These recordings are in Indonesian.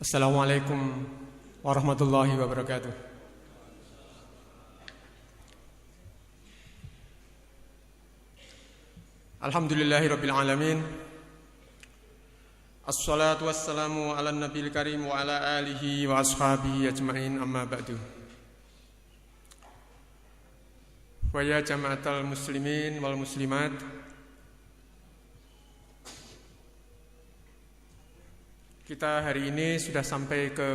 Assalamualaikum warahmatullahi wabarakatuh. Alhamdulillahirabbil alamin. Assalatu wassalamu ala nabiyil karim wa ala alihi wa ashabihi ajma'in, amma ba'du. Wa ya jama'atal muslimin wal muslimat, kita hari ini sudah sampai ke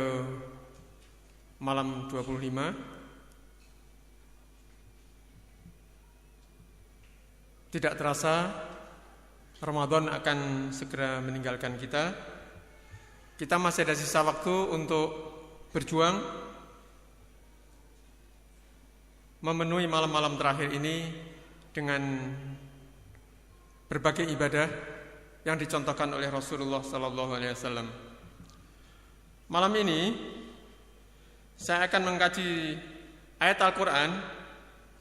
malam 25. Tidak terasa Ramadan akan segera meninggalkan kita. Kita masih ada sisa waktu untuk berjuang memenuhi malam-malam terakhir ini dengan berbagai ibadah yang dicontohkan oleh Rasulullah SAW. Malam ini saya akan mengkaji ayat Al-Quran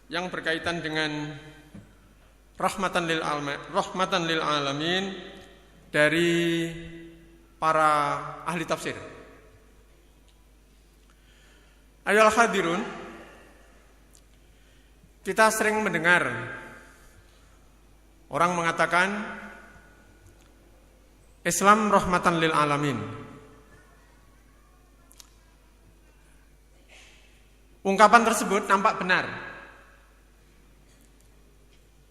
yang berkaitan dengan rahmatan lil alamin dari para ahli tafsir. Ayolah hadirun, kita sering mendengar orang mengatakan Islam rahmatan lil alamin. Ungkapan tersebut nampak benar.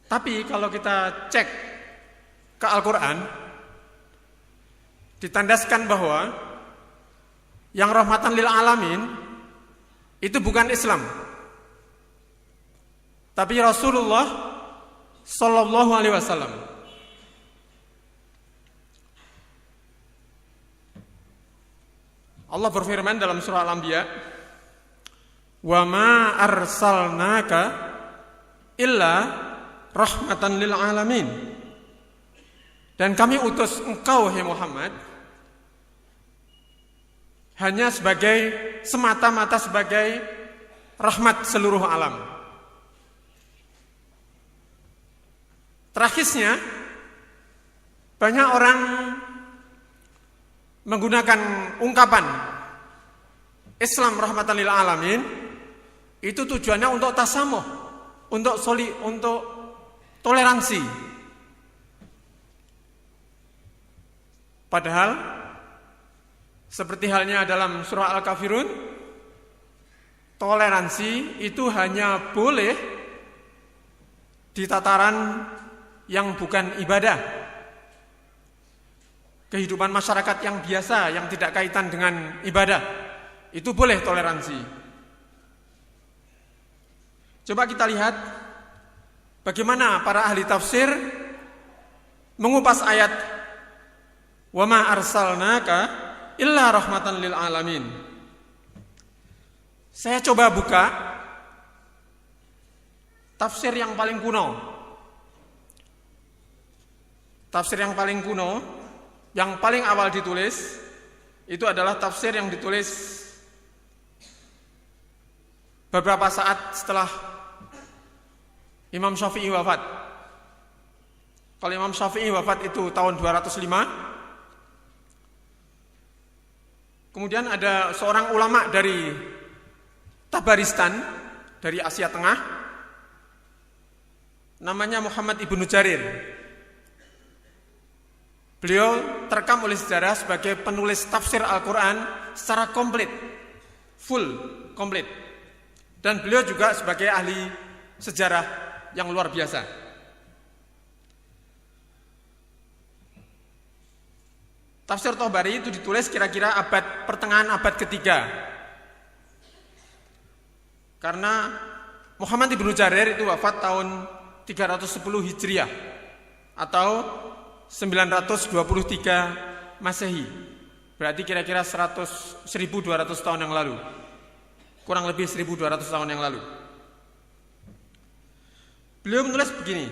Tapi kalau kita cek ke Al-Quran, ditandaskan bahwa yang rahmatan lil alamin itu bukan Islam, tapi Rasulullah sallallahu alaihi wasallam. Allah berfirman dalam surah Al-Anbiya, "Wa ma arsalnaka illa rahmatan lil alamin." Dan kami utus engkau, hai Muhammad, hanya semata-mata sebagai rahmat seluruh alam. Terakhirnya, banyak orang menggunakan ungkapan Islam rahmatan lil alamin itu tujuannya untuk tasamuh, untuk toleransi. Padahal seperti halnya dalam surah Al-Kafirun, toleransi itu hanya boleh di tataran yang bukan ibadah. Kehidupan masyarakat yang biasa, yang tidak kaitan dengan ibadah, itu boleh toleransi. Coba kita lihat bagaimana para ahli tafsir mengupas ayat "Wa ma arsalnaka illa rahmatan lil alamin". Saya coba buka tafsir yang paling kuno. Tafsir yang paling kuno, yang paling awal ditulis, itu adalah tafsir yang ditulis beberapa saat setelah Imam Syafi'i wafat. Kalau Imam Syafi'i wafat itu tahun 205. Kemudian ada seorang ulama dari Tabaristan, dari Asia Tengah, namanya Muhammad ibnu Jarir. Beliau terekam oleh sejarah sebagai penulis tafsir Al-Quran secara komplit, komplit. Dan beliau juga sebagai ahli sejarah yang luar biasa. Tafsir Tabari itu ditulis kira-kira pertengahan abad ketiga. Karena Muhammad ibnu Jarir itu wafat tahun 310 Hijriah atau 923 Masehi. Berarti kira-kira 1200 tahun yang lalu. Kurang lebih 1200 tahun yang lalu. Beliau menulis begini,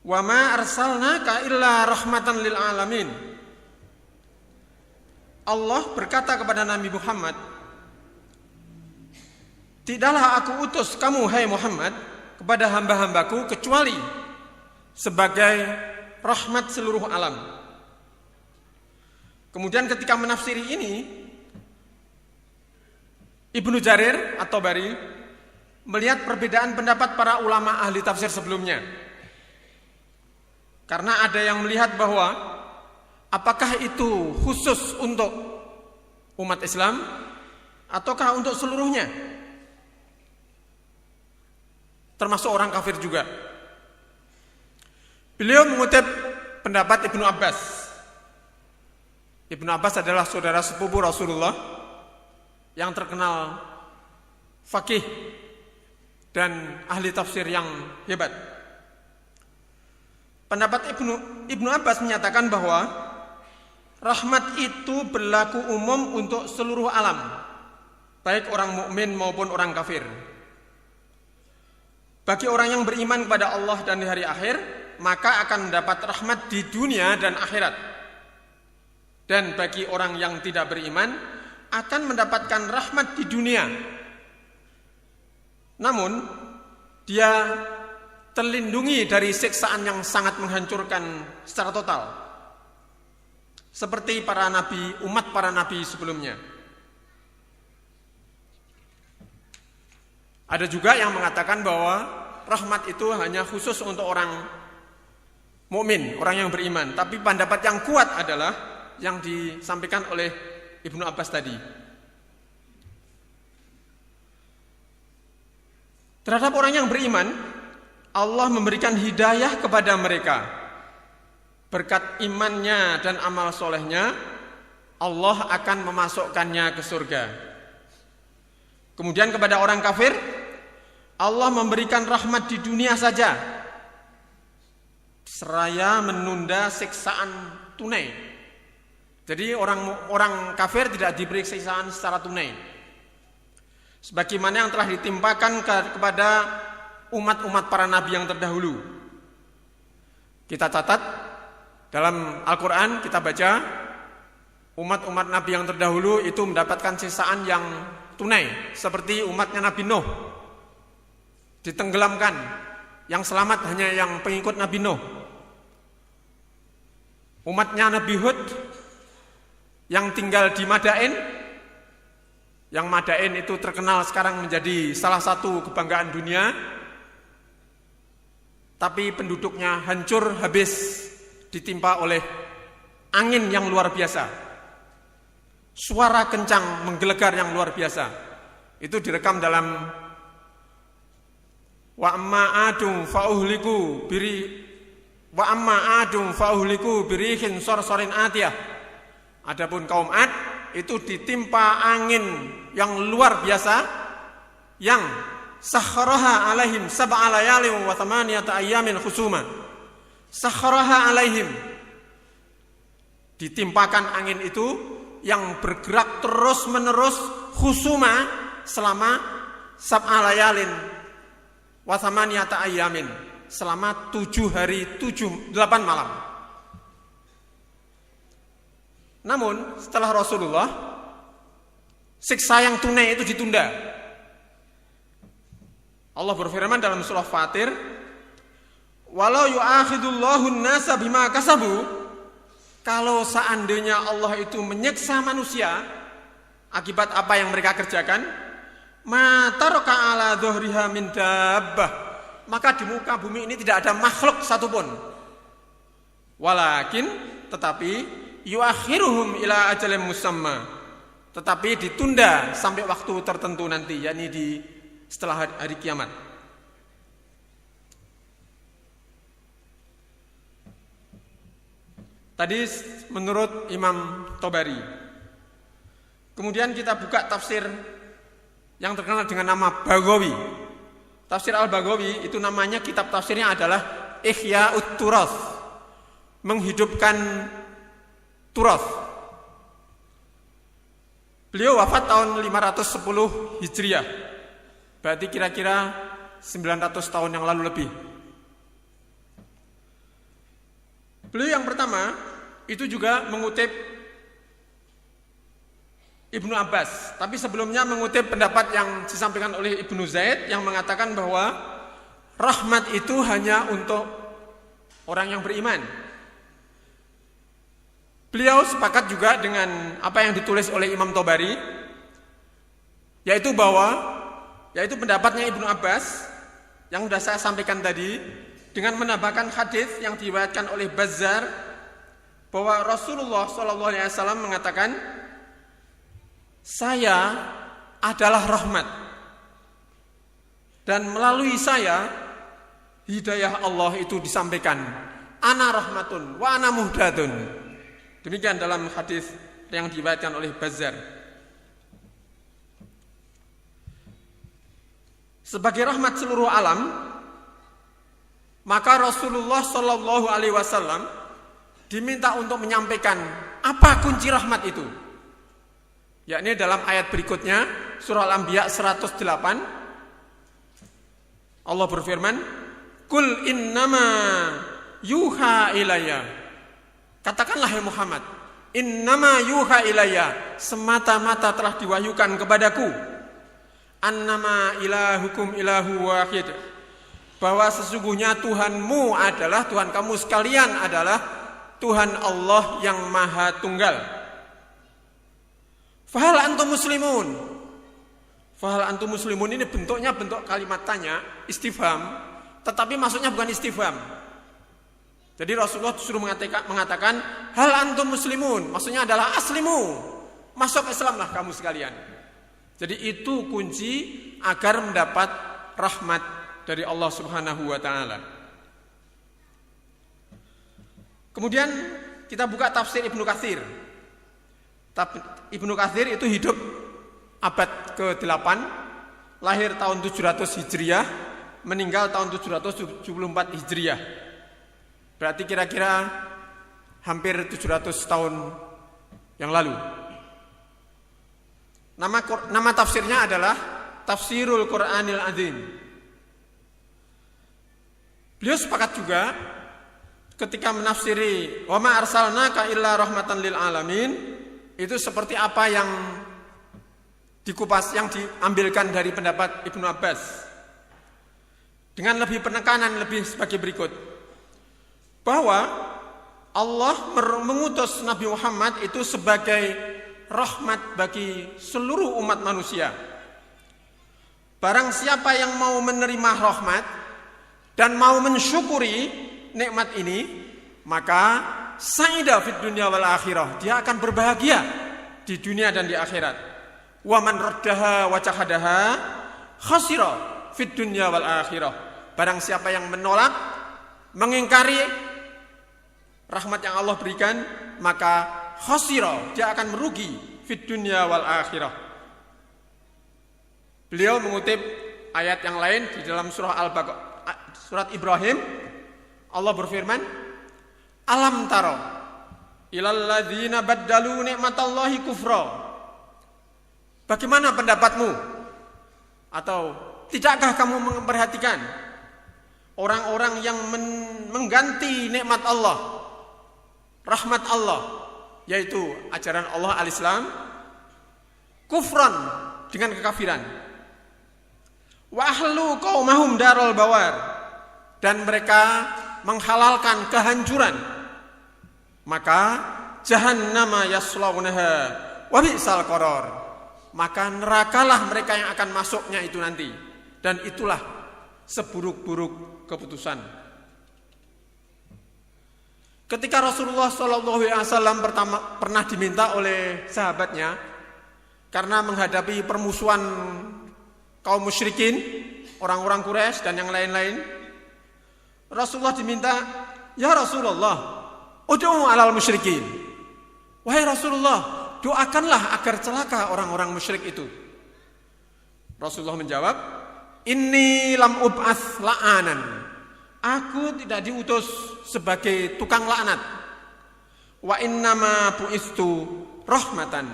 "Wa ma arsalnaka illa rahmatan lil alamin." Allah berkata kepada Nabi Muhammad, "Tidaklah aku utus kamu, hai Muhammad, kepada hamba-hambaku kecuali sebagai rahmat seluruh alam." Kemudian ketika menafsiri ini, Ibnu Jarir at-Tabari melihat perbedaan pendapat para ulama ahli tafsir sebelumnya. Karena ada yang melihat bahwa apakah itu khusus untuk umat Islam ataukah untuk seluruhnya, termasuk orang kafir juga. Beliau mengutip pendapat Ibnu Abbas. Ibnu Abbas adalah saudara sepupu Rasulullah yang terkenal faqih dan ahli tafsir yang hebat. Pendapat Ibnu Abbas menyatakan bahwa rahmat itu berlaku umum untuk seluruh alam, baik orang mukmin maupun orang kafir. Bagi orang yang beriman kepada Allah dan di hari akhir, maka akan mendapat rahmat di dunia dan akhirat. Dan bagi orang yang tidak beriman, akan mendapatkan rahmat di dunia. Namun, dia terlindungi dari siksaan yang sangat menghancurkan secara total. Seperti para nabi, umat para nabi sebelumnya. Ada juga yang mengatakan bahwa rahmat itu hanya khusus untuk orang mukmin, orang yang beriman. Tapi pendapat yang kuat adalah yang disampaikan oleh Ibnu Abbas tadi. Terhadap orang yang beriman, Allah memberikan hidayah kepada mereka. Berkat imannya dan amal solehnya, Allah akan memasukkannya ke surga. Kemudian kepada orang kafir, Allah memberikan rahmat di dunia saja, seraya menunda siksaan tunai. Jadi orang kafir tidak diberi siksaan secara tunai, sebagaimana yang telah ditimpakan kepada umat-umat para nabi yang terdahulu. Kita catat dalam Al-Quran, kita baca umat-umat nabi yang terdahulu itu mendapatkan siksaan yang tunai, seperti umatnya Nabi Nuh ditenggelamkan, yang selamat hanya yang pengikut Nabi Nuh. Umatnya Nabi Hud yang tinggal di Madain, yang Madain itu terkenal sekarang menjadi salah satu kebanggaan dunia, tapi penduduknya hancur habis ditimpa oleh angin yang luar biasa, suara kencang menggelegar yang luar biasa. Itu direkam dalam wa amma adum fauhliku birihin sorsorin atiyah. Adapun kaum Ad itu ditimpa angin yang luar biasa, yang sakharaha alaihim sab'a layalin wa thamaniyata ayyamin khusuma. Sakharaha alaihim, ditimpakan angin itu yang bergerak terus menerus khusuma selama sab'a layalin wa thamaniyata ayyamin, selama 7 hari 8 malam. Namun setelah Rasulullah, siksa yang tunai itu ditunda. Allah berfirman dalam surah Fatir, walau yu'akhidullahu an-nasa bima kasabu, kalau seandainya Allah itu menyiksa manusia akibat apa yang mereka kerjakan, ma taraka ala dhuhriha min dabbah, maka di muka bumi ini tidak ada makhluk satupun. Walakin, tetapi yuakhiruhum ila ajalin musamma, tetapi ditunda sampai waktu tertentu nanti, yakni setelah hari kiamat. Tadi menurut Imam Tabari. Kemudian kita buka tafsir yang terkenal dengan nama Baghawi. Tafsir Al-Baghawi itu namanya, kitab tafsirnya adalah Ihya'ut Turath, menghidupkan Turath. Beliau wafat tahun 510 Hijriah, berarti kira-kira 900 tahun yang lalu lebih. Beliau yang pertama itu juga mengutip Ibnu Abbas, tapi sebelumnya mengutip pendapat yang disampaikan oleh Ibnu Zaid yang mengatakan bahwa rahmat itu hanya untuk orang yang beriman. Beliau sepakat juga dengan apa yang ditulis oleh Imam Tobari, yaitu pendapatnya Ibnu Abbas yang sudah saya sampaikan tadi, dengan menambahkan hadis yang diriwayatkan oleh Bazzar bahwa Rasulullah SAW mengatakan, saya adalah rahmat dan melalui saya hidayah Allah itu disampaikan. Ana rahmatun wa ana muhdatun. Demikian dalam hadis yang diriwayatkan oleh Bazzar. Sebagai rahmat seluruh alam, maka Rasulullah Shallallahu Alaihi Wasallam diminta untuk menyampaikan apa kunci rahmat itu. Yakni dalam ayat berikutnya, surah Al-Anbiya 108, Allah berfirman, Kul innama yuha ilayya. Katakanlah hai Muhammad, innama yuha ilayya, semata-mata telah diwahyukan kepadaku, annama ilahukum ilahu wahid, bahwa sesungguhnya Tuhanmu adalah, Tuhan kamu sekalian adalah Tuhan Allah yang Maha Tunggal. Fahal antum muslimun. Fahal antum muslimun ini bentuknya bentuk kalimat tanya, istifham, tetapi maksudnya bukan istifham. Jadi Rasulullah disuruh mengatakan hal antum muslimun, maksudnya adalah aslimu, masuk Islamlah kamu sekalian. Jadi itu kunci agar mendapat rahmat dari Allah Subhanahu wa taala. Kemudian kita buka tafsir Ibnu Katsir. Ibnu Katsir itu hidup abad ke-8, lahir tahun 700 Hijriah, meninggal tahun 774 Hijriah. Berarti kira-kira hampir 700 tahun yang lalu. Nama tafsirnya adalah Tafsirul Qur'anil Azim. Beliau sepakat juga ketika menafsiri wa ma arsalnaka illa rahmatan lil alamin, itu seperti apa yang dikupas, yang diambilkan dari pendapat Ibnu Abbas, dengan lebih penekanan lebih sebagai berikut, bahwa Allah mengutus Nabi Muhammad itu sebagai rahmat bagi seluruh umat manusia. Barang siapa yang mau menerima rahmat dan mau mensyukuri nikmat ini, maka sa'ida fid dunya wal akhirah, dia akan berbahagia di dunia dan di akhirat. Wa man raddaha wa jahadaha khasira fid dunya wal akhirah. Barang siapa yang menolak, mengingkari rahmat yang Allah berikan, maka khasira, dia akan merugi fid dunya wal akhirah. Beliau mengutip ayat yang lain di dalam surah Al-Baqarah, surat Ibrahim. Allah berfirman, alam taro ilal ladzina baddalu ni'matallahi kufra. Bagaimana pendapatmu? Atau tidakkah kamu memperhatikan orang-orang yang mengganti nikmat Allah, rahmat Allah, yaitu ajaran Allah al-Islam, kufran, dengan kekafiran. Wa ahlu qaumahum darul bawar, dan mereka menghalalkan kehancuran. Maka jahannama yaslaunaha wa bi'sal qarar, maka nerakalah mereka yang akan masuknya itu nanti, dan itulah seburuk-buruk keputusan. Ketika Rasulullah SAW pernah diminta oleh sahabatnya, karena menghadapi permusuhan kaum musyrikin, orang-orang Quraisy dan yang lain-lain, Rasulullah diminta, ya Rasulullah, ud'u alal musyrikin. Wahai Rasulullah, doakanlah agar celaka orang-orang musyrik itu. Rasulullah menjawab, inni lam ub'ats la'anan. Aku tidak diutus sebagai tukang laknat. Wa innama bu'istu rahmatan.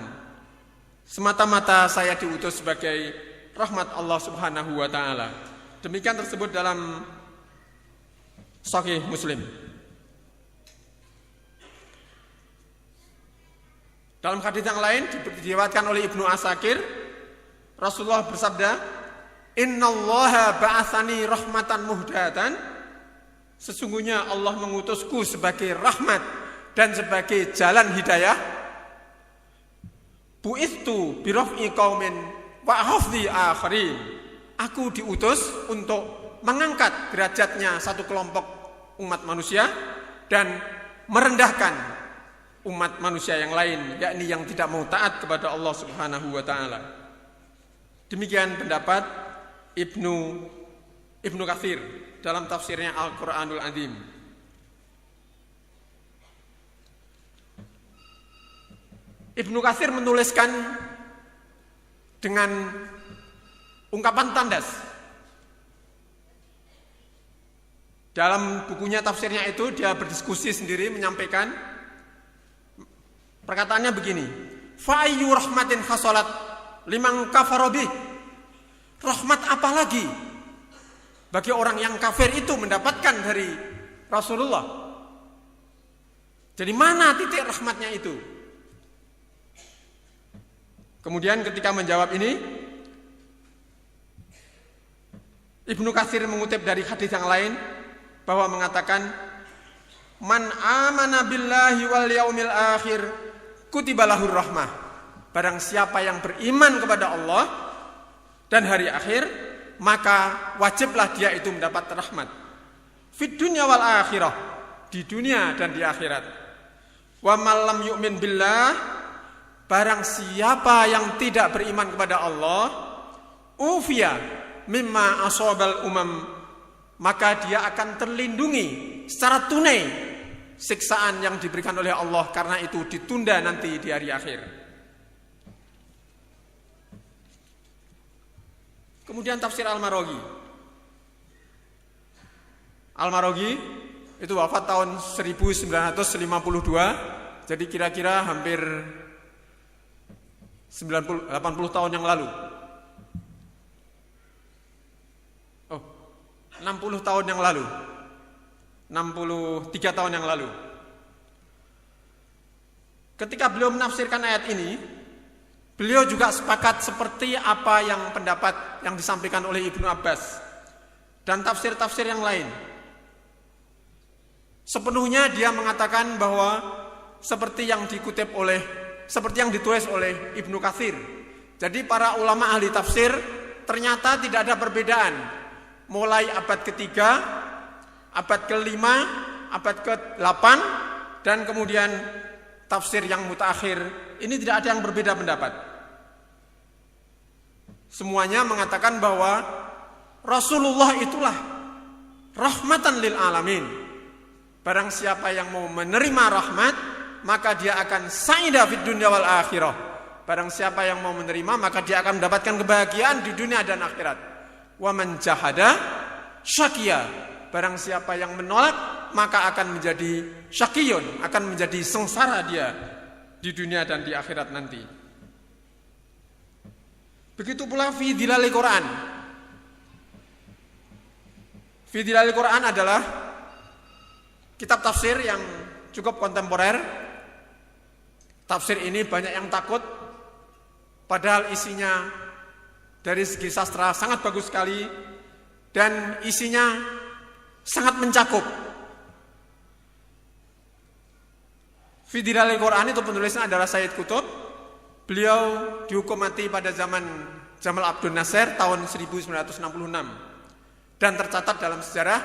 Semata-mata saya diutus sebagai rahmat Allah Subhanahu wa taala. Demikian tersebut dalam Sahih Muslim. Dalam hadis yang lain diriwayatkan oleh Ibnu Asakir, Rasulullah bersabda, innallaha ba'atsani rahmatan muhdatan. Sesungguhnya Allah mengutusku sebagai rahmat dan sebagai jalan hidayah, bu'ithu biraf'i qaumin wa hafdhi akharin. Aku diutus untuk mengangkat derajatnya satu kelompok umat manusia dan merendahkan umat manusia yang lain, yakni yang tidak mau taat kepada Allah Subhanahu wa taala. Demikian pendapat Ibnu Katsir dalam tafsirnya Al-Qur'anul Azim. Ibnu Katsir menuliskan dengan ungkapan tandas. Dalam bukunya tafsirnya itu dia berdiskusi sendiri menyampaikan perkataannya begini, fa ayyu rahmatin hasalat liman kafara bih. Rahmat apa lagi bagi orang yang kafir itu mendapatkan dari Rasulullah? Jadi mana titik rahmatnya itu? Kemudian ketika menjawab ini, Ibnu Katsir mengutip dari hadis yang lain bahwa mengatakan, man amana billahi wal yaumil akhir kutiba lahur rahmah. Barang siapa yang beriman kepada Allah dan hari akhir, maka wajiblah dia itu mendapat rahmat. Fid dunya wal akhirah, di dunia dan di akhirat. Wa man lam yu'min billah, barang siapa yang tidak beriman kepada Allah, ufiya mimma asabal umam, maka dia akan terlindungi secara tunai siksaan yang diberikan oleh Allah, karena itu ditunda nanti di hari akhir. Kemudian tafsir Al-Maraghi. Al-Maraghi itu wafat tahun 1952, jadi kira-kira hampir 80 tahun yang lalu. 60 tahun yang lalu. 63 tahun yang lalu. Ketika beliau menafsirkan ayat ini, beliau juga sepakat seperti apa yang pendapat yang disampaikan oleh Ibnu Abbas dan tafsir-tafsir yang lain. Sepenuhnya dia mengatakan bahwa seperti yang ditulis oleh Ibnu Katsir. Jadi para ulama ahli tafsir ternyata tidak ada perbedaan. Mulai abad ketiga, abad kelima, abad ke-8, dan kemudian tafsir yang mutaakhir, ini tidak ada yang berbeda pendapat. Semuanya mengatakan bahwa Rasulullah itulah rahmatan lil alamin. Barang siapa yang mau menerima rahmat, maka dia akan sa'idah fid dunya wal akhirah. Barang siapa yang mau menerima, maka dia akan mendapatkan kebahagiaan di dunia dan akhirat. Wa man jahada syaqiya. Barang siapa yang menolak, maka akan menjadi syaqiyun, akan menjadi sengsara dia di dunia dan di akhirat nanti. Begitu pula fi dilalil Quran. Fi dilalil Quran adalah kitab tafsir yang cukup kontemporer. Tafsir ini banyak yang takut, padahal isinya dari segi sastra sangat bagus sekali dan isinya sangat mencakup. Fi dilalil Quran itu penulisnya adalah Sayyid Qutb. Beliau dihukum mati pada zaman Jamal Abdul Nasir tahun 1966. Dan tercatat dalam sejarah,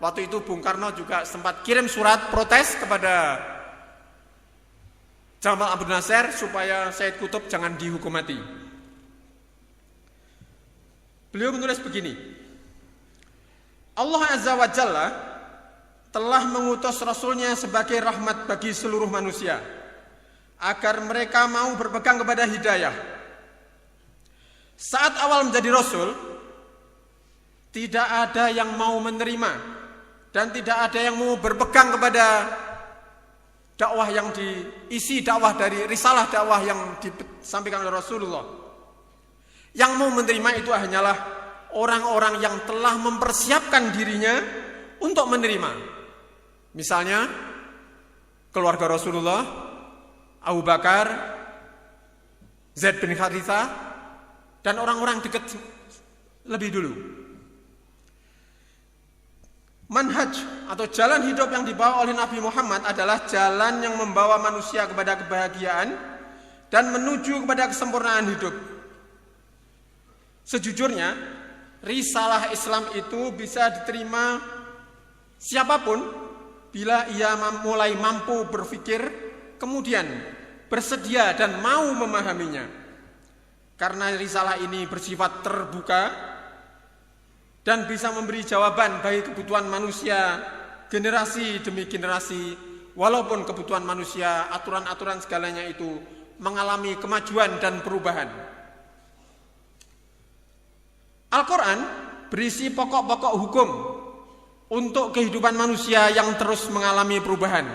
waktu itu Bung Karno juga sempat kirim surat protes kepada Jamal Abdul Nasir supaya Sayyid Qutb jangan dihukum mati. Beliau menulis begini, Allah Azza wa Jalla telah mengutus Rasulnya sebagai rahmat bagi seluruh manusia, agar mereka mau berpegang kepada hidayah. Saat awal menjadi Rasul, tidak ada yang mau menerima dan tidak ada yang mau berpegang kepada dakwah yang diisi dakwah dari risalah dakwah yang disampaikan oleh Rasulullah. Yang mau menerima itu hanyalah orang-orang yang telah mempersiapkan dirinya untuk menerima. Misalnya keluarga Rasulullah, Abu Bakar, Zaid bin Harithah, dan orang-orang dekat lebih dulu. Manhaj atau jalan hidup yang dibawa oleh Nabi Muhammad adalah jalan yang membawa manusia kepada kebahagiaan dan menuju kepada kesempurnaan hidup. Sejujurnya, risalah Islam itu bisa diterima siapapun bila ia mulai mampu berpikir, kemudian bersedia dan mau memahaminya. Karena risalah ini bersifat terbuka dan bisa memberi jawaban bagi kebutuhan manusia generasi demi generasi, walaupun kebutuhan manusia, aturan-aturan segalanya itu mengalami kemajuan dan perubahan. Al-Quran berisi pokok-pokok hukum untuk kehidupan manusia yang terus mengalami perubahan.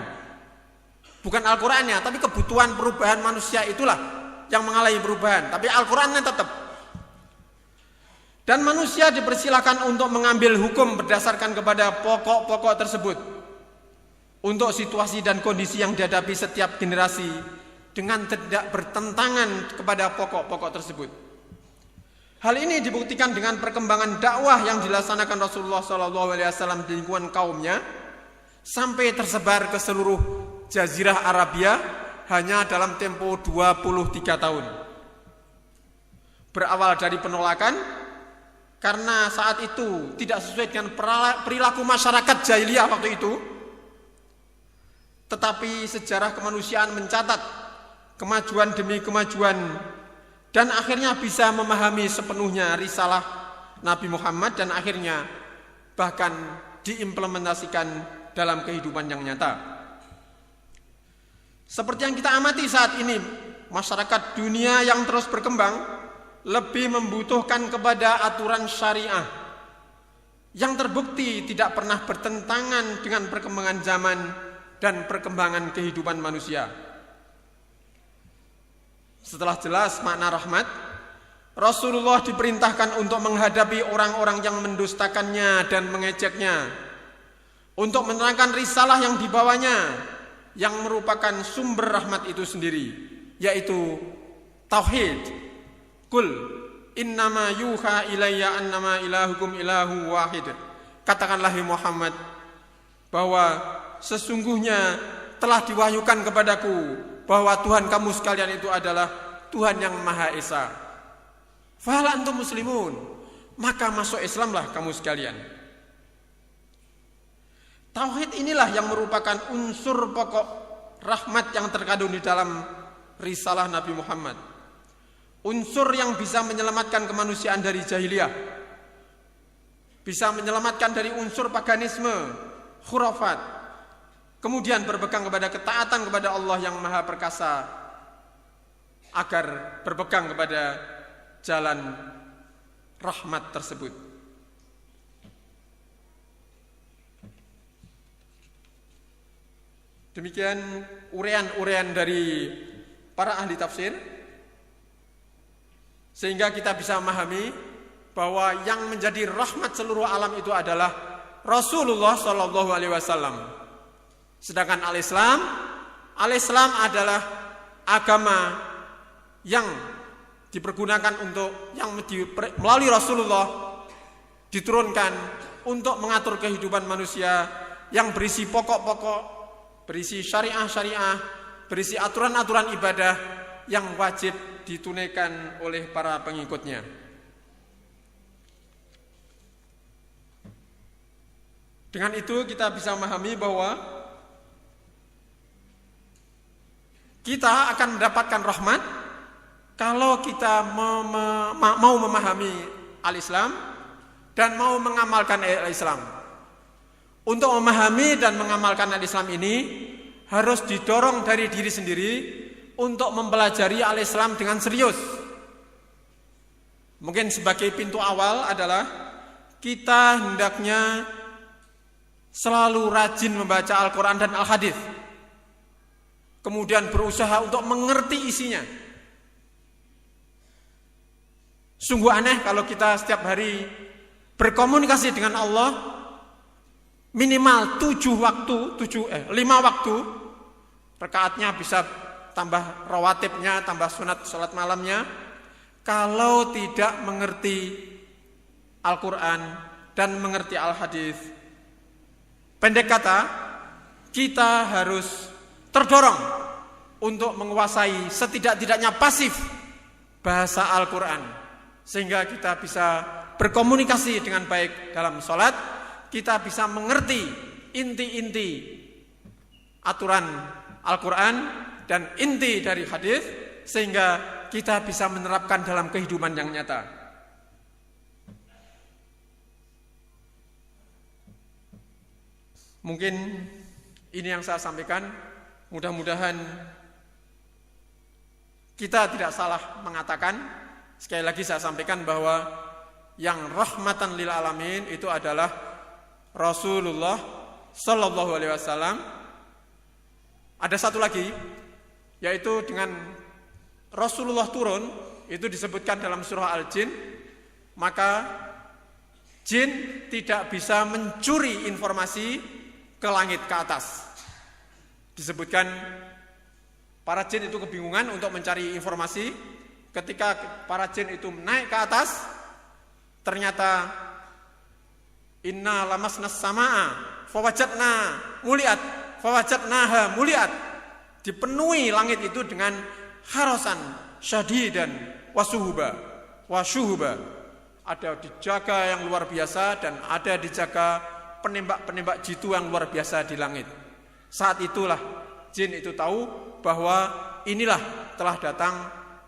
Bukan Al-Qurannya, tapi kebutuhan perubahan manusia itulah yang mengalami perubahan. Tapi Al-Qurannya tetap. Dan manusia dipersilakan untuk mengambil hukum berdasarkan kepada pokok-pokok tersebut untuk situasi dan kondisi yang dihadapi setiap generasi dengan tidak bertentangan kepada pokok-pokok tersebut. Hal ini dibuktikan dengan perkembangan dakwah yang dilaksanakan Rasulullah SAW di lingkungan kaumnya sampai tersebar ke seluruh Jazirah Arabia hanya dalam tempo 23 tahun. Berawal dari penolakan karena saat itu tidak sesuai dengan perilaku masyarakat jahiliyah waktu itu. Tetapi sejarah kemanusiaan mencatat kemajuan demi kemajuan dan akhirnya bisa memahami sepenuhnya risalah Nabi Muhammad dan akhirnya bahkan diimplementasikan dalam kehidupan yang nyata. Seperti yang kita amati saat ini, masyarakat dunia yang terus berkembang lebih membutuhkan kepada aturan syariah yang terbukti tidak pernah bertentangan dengan perkembangan zaman dan perkembangan kehidupan manusia. Setelah jelas makna rahmat, Rasulullah diperintahkan untuk menghadapi orang-orang yang mendustakannya dan mengejeknya, untuk menerangkan risalah yang dibawanya yang merupakan sumber rahmat itu sendiri, yaitu tauhid. Qul innama yuha ilayya annama ilahukum ilahu wahid. Katakanlah Muhammad bahwa sesungguhnya telah diwahyukan kepadaku bahwa Tuhan kamu sekalian itu adalah Tuhan yang Maha Esa. Fahal antum muslimun, maka masuk Islamlah kamu sekalian. Tauhid inilah yang merupakan unsur pokok rahmat yang terkandung di dalam risalah Nabi Muhammad. Unsur yang bisa menyelamatkan kemanusiaan dari jahiliyah, bisa menyelamatkan dari unsur paganisme, khurafat, kemudian berpegang kepada ketaatan kepada Allah yang Maha Perkasa, agar berpegang kepada jalan rahmat tersebut. Demikian uraian-uraian dari para ahli tafsir, sehingga kita bisa memahami bahwa yang menjadi rahmat seluruh alam itu adalah Rasulullah SAW. Sedangkan al-Islam adalah agama yang dipergunakan untuk yang melalui Rasulullah diturunkan untuk mengatur kehidupan manusia yang berisi pokok-pokok, berisi syariah-syariah, berisi aturan-aturan ibadah yang wajib ditunaikan oleh para pengikutnya. Dengan itu kita bisa memahami bahwa kita akan mendapatkan rahmat kalau kita mau memahami al-Islam dan mau mengamalkan al-Islam. Untuk memahami dan mengamalkan al-Islam ini harus didorong dari diri sendiri untuk mempelajari al-Islam dengan serius. Mungkin sebagai pintu awal adalah kita hendaknya selalu rajin membaca Al-Quran dan Al-Hadis, kemudian berusaha untuk mengerti isinya. Sungguh aneh kalau kita setiap hari berkomunikasi dengan Allah minimal 5 waktu, rakaatnya bisa tambah rawatibnya, tambah sunat salat malamnya. Kalau tidak mengerti Al-Quran dan mengerti Al-Hadis, Pendek kata, kita harus terdorong untuk menguasai setidak-tidaknya pasif bahasa Al-Quran, sehingga kita bisa berkomunikasi dengan baik dalam sholat, kita bisa mengerti inti-inti aturan Al-Quran dan inti dari hadis, sehingga kita bisa menerapkan dalam kehidupan yang nyata. Mungkin ini yang saya sampaikan, mudah-mudahan kita tidak salah mengatakan. Sekali lagi saya sampaikan bahwa yang rahmatan lil alamin itu adalah Rasulullah Sallallahu Alaihi Wasallam. Ada satu lagi, yaitu dengan Rasulullah turun, itu disebutkan dalam surah Al-Jin, maka jin tidak bisa mencuri informasi ke langit, ke atas. Disebutkan para jin itu kebingungan untuk mencari informasi. Ketika para jin itu naik ke atas, ternyata inna lamasnas samaa fawajadna muliat fawajadnaha muliat, dipenuhi langit itu dengan harasan syadidan wasuhuba, ada dijaga yang luar biasa dan ada dijaga penembak-penembak jitu yang luar biasa di langit. Saat itulah jin itu tahu bahwa inilah telah datang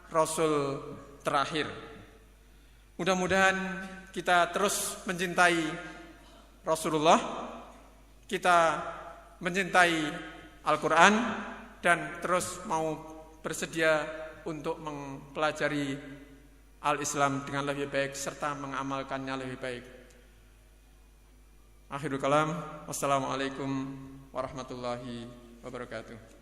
Rasul terakhir. Mudah-mudahan kita terus mencintai Rasulullah, kita mencintai Al-Quran, dan terus mau bersedia untuk mempelajari Al-Islam dengan lebih baik serta mengamalkannya lebih baik. Akhirul kalam, wassalamualaikum warahmatullahi wabarakatuh.